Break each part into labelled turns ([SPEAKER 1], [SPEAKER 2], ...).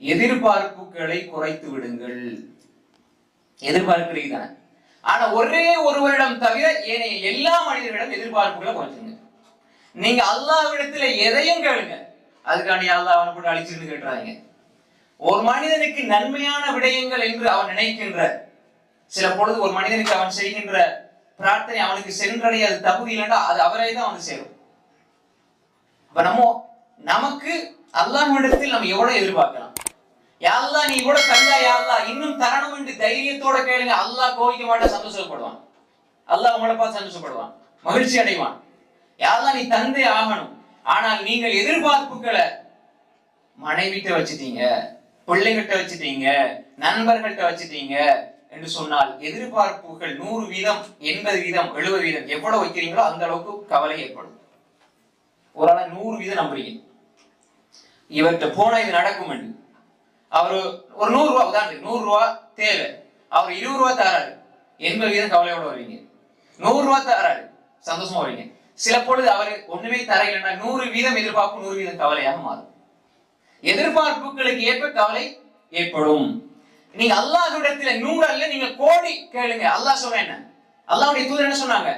[SPEAKER 1] எதிர்பார்ப்புகளை குறைத்து விடுங்கள். எதிர்பார்க்கிறீங்க, ஆனா ஒரே ஒருவரிடம் தவிர ஏனைய எல்லா மனிதர்களிடம் எதிர்பார்ப்புகளை குறைச்சுங்க. நீங்க அல்லாஹ்விடத்துல எதையும் கேளுங்க, அதுக்காண்டி அல்லாஹ் அவனை போட்டு அழிச்சிருந்து கேட்டுறாங்க. ஒரு மனிதனுக்கு நன்மையான விடயங்கள் என்று அவன் நினைக்கின்ற சில பொழுது ஒரு மனிதனுக்கு அவன் செய்கின்ற பிரார்த்தனை அவனுக்கு சென்றடைய அது தகுதி இல்லைன்னா அது அவரை தான் வந்து சேரும். அப்ப நமக்கு அல்லாஹ்விடத்தில் நம்ம எவ்வளவு எதிர்பார்க்கலாம். யா அல்லாஹ் நீ இவ்வளவு தந்தா, யா அல்லாஹ் இன்னும் தரணும் என்று தைரியத்தோட கேளுங்க. அல்லாஹ் கோவிக்க மாட்டான், சந்தோஷப்படுவான். அல்லாஹ் உங்களை பார்த்து சந்தோஷப்படுவான், மகிழ்ச்சி அடைவான். யா அல்லாஹ் நீ தந்தே ஆகணும். ஆனால் நீங்கள் எதிர்பார்ப்புகளை மனைவிட்ட வச்சுட்டீங்க, பிள்ளைகிட்ட வச்சுட்டீங்க, நண்பர்கள்ட்ட வச்சுட்டீங்க என்று சொன்னால் எதிர்பார்ப்புகள் 100%, 80%, 70% எவ்வளவு வைக்கிறீங்களோ அந்த அளவுக்கு கவலை ஏற்படும். ஒரு ஆளை 100% நம்புறீங்க, இவர்கிட்ட போனா இது நடக்கும் என்று. அவரு ஒரு 100 ரூபாய் உதாரணத்துக்கு 100 ரூபாய் தேவை, அவர் 20 ரூபாய் தராரு, 80% கவலையோட வருவீங்க. 100 ரூபாய் தராரு, சந்தோஷமா வருவீங்க. சில பொழுது அவர் ஒண்ணுமே தரையில்லைன்னா 100% எதிர்பார்ப்பு 100% கவலையாக மாறும். எதிர்பார்ப்புகளுக்கு ஏற்ப கவலை ஏற்படும். நீங்க அல்லாஹ்விடத்துல 100 அல்ல, நீங்க கோடி கேளுங்க. அல்லாஹ் சொல்ற என்ன, அல்லாஹ்வுடைய தூதர் என்ன சொன்னாங்க?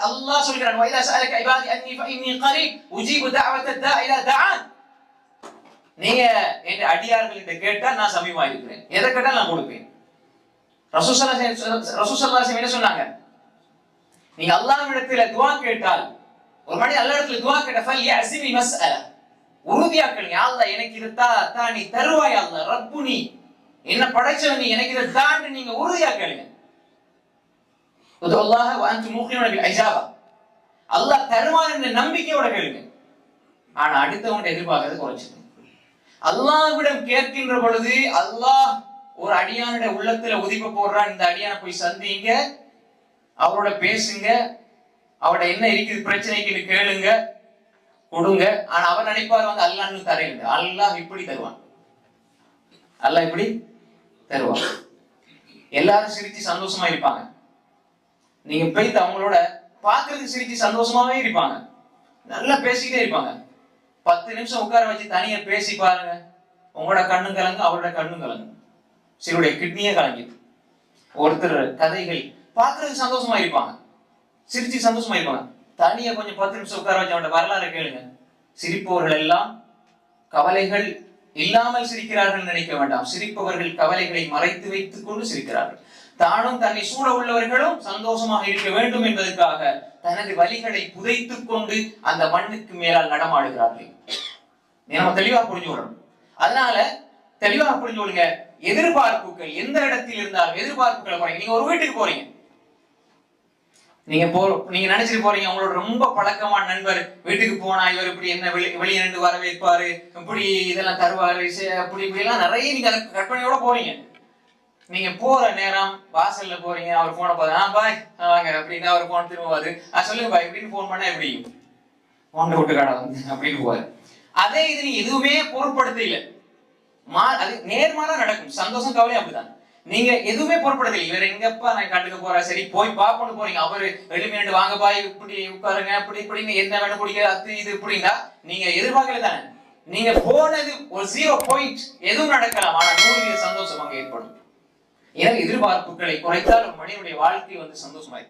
[SPEAKER 1] அல்லாஹ் சொல்றான், வைதா சஅலக இபாதி அன்னி ஃபஇன்னி கரீப் உஜீபு தஅவத தாஇ இதா தஆன். நீங்க என் அடியார்களிட்ட கேட்டா நான் சமீபமா இருக்கிறேன், எதை கேட்டாலும் நான் கொடுப்பேன். ரசூல் ஸல்லல்லாஹு அலைஹி வஸல்லம் என்ன சொன்னாங்க? நீங்க அல்லாஹ்விடத்துல துஆ கேட்டால், ஒரு மனிதன் அல்லாஹ்விடத்துல துஆ கேட்டா ஃபல்யஸிமி மஸ்அல, உறுதியா கேளுங்க. யா அல்லாஹ் எனக்கு இத தா நீ தருவாய். அல்லாஹ் ரப்புனி, என்ன படைச்சவன் நீ, எனக்கு இத தான்னு நீங்க உறுதியா கேளுங்க. உதுல்லாஹ வ அன்தும் மூகினூன பில் இஜாபா, அல்லாஹ் தருவான் என்ற நம்பிக்கையோட கேளுங்க. ஆனா அடுத்தவங்க எதிர்பார்க்கறது குறைச்சிடுங்க. அல்லாஹ்விடம் கேட்கின்ற பொழுது அல்லாஹ் ஒரு அடியானுடைய உள்ளத்துல உதிப்ப போடுறான், இந்த அடியான போய் சந்திங்க, அவரோட பேசுங்க, அவரோட என்ன இருக்குது பிரச்சனைக்கு கேளுங்க, கொடுங்க. ஆனா அவர் நினைப்பார் வந்து அல்லாஹ் தரையில்லை, அல்லாஹ் இப்படி தருவான், அல்லாஹ் இப்படி தருவான். எல்லாரும் சிரிச்சு சந்தோஷமா இருப்பாங்க. நீங்க போயிட்டு அவங்களோட பாக்குறதுக்கு சிரிச்சு சந்தோஷமாவே இருப்பாங்க, நல்லா பேசிக்கிட்டே இருப்பாங்க. 10 நிமிஷம் உட்கார வச்சு தனியா பேசி பாருங்க, உங்களோட கண்ணும் கலங்கு, அவரோட கண்ணும் கலங்கு, சிலருடைய கிட்னியே கலங்கிது. ஒருத்தர் கதைகள் பாக்குறதுக்கு சந்தோஷமா இருப்பாங்க, சிரிச்சு சந்தோஷமா இருப்பாங்க. தனியா கொஞ்சம் 10 நிமிஷம் உட்கார வச்சு அவனோட வரலாறு கேளுங்க. சிரிப்பவர்கள் எல்லாம் கவலைகள் இல்லாமல் சிரிக்கிறார்கள் நினைக்க வேண்டாம். சிரிப்பவர்கள் கவலைகளை மறைத்து வைத்துக் கொண்டு சிரிக்கிறார்கள். தானும் தன்னை சூழ உள்ளவர்களும் சந்தோஷமாக இருக்க வேண்டும் என்பதற்காக தனது வலிகளை புதைத்துக் கொண்டு அந்த மண்ணுக்கு மேலால் நடமாடுகிறார்கள். நம்ம தெளிவாக புரிஞ்சு கொள்ளணும். அதனால தெளிவாக புரிஞ்சு கொள்ளுங்க. எதிர்பார்ப்புகள் எந்த இடத்தில் இருந்தாலும் எதிர்பார்ப்புகளை குறைங்க. நீங்க ஒரு வீட்டுக்கு போறீங்க, நீங்க நினைச்சிட்டு போறீங்க, உங்களோட ரொம்ப பழக்கமான நண்பர் வீட்டுக்கு போனா இவர் இப்படி என்ன வெளியே நின்று வரவேற்பாரு, இப்படி இதெல்லாம் தருவாரு, அப்படி இப்படி எல்லாம் நிறைய நீங்க கற்பனையோட போறீங்க. நீங்க போற நேரம் வாசல்ல போறீங்க, அவர் போன பார்த்து பாய் வாங்க அப்படின்னு அவர் போன திரும்புவாரு, சொல்லுங்க பாய் இப்படின்னு போன் பண்ணா எப்படி போன விட்டு கடை வந்து அப்படின்னு போவாரு. அதே இது நீ எதுவுமே பொருட்படுத்த இல்லை, அது நேர்மாறா நடக்கும். சந்தோஷம் கவலை அப்படிதான். நீங்க எதுவுமே பொருட்படுத்தல, இவர் எங்கப்பா நான் கண்டுக்க போறா, சரி போய் பாப்போன்னு போறீங்க, அவரு வெளிமேண்டு வாங்க பாய் இப்படி உட்காருங்க அப்படி இப்படின்னு என்ன வேணும் குடிக்க அது இது இப்படின்னா நீங்க எதிர்பார்க்கல தானே. நீங்க போனது ஒரு 0 பாயிண்ட், எதுவும் நடக்கலாம், ஆனா 100% சந்தோஷம் அங்க ஏற்படும். எனவே எதிர்பார்ப்புகளை குறைத்தால் ஒரு மனிதனுடைய வாழ்க்கை வந்து சந்தோஷமாயிருக்கும்.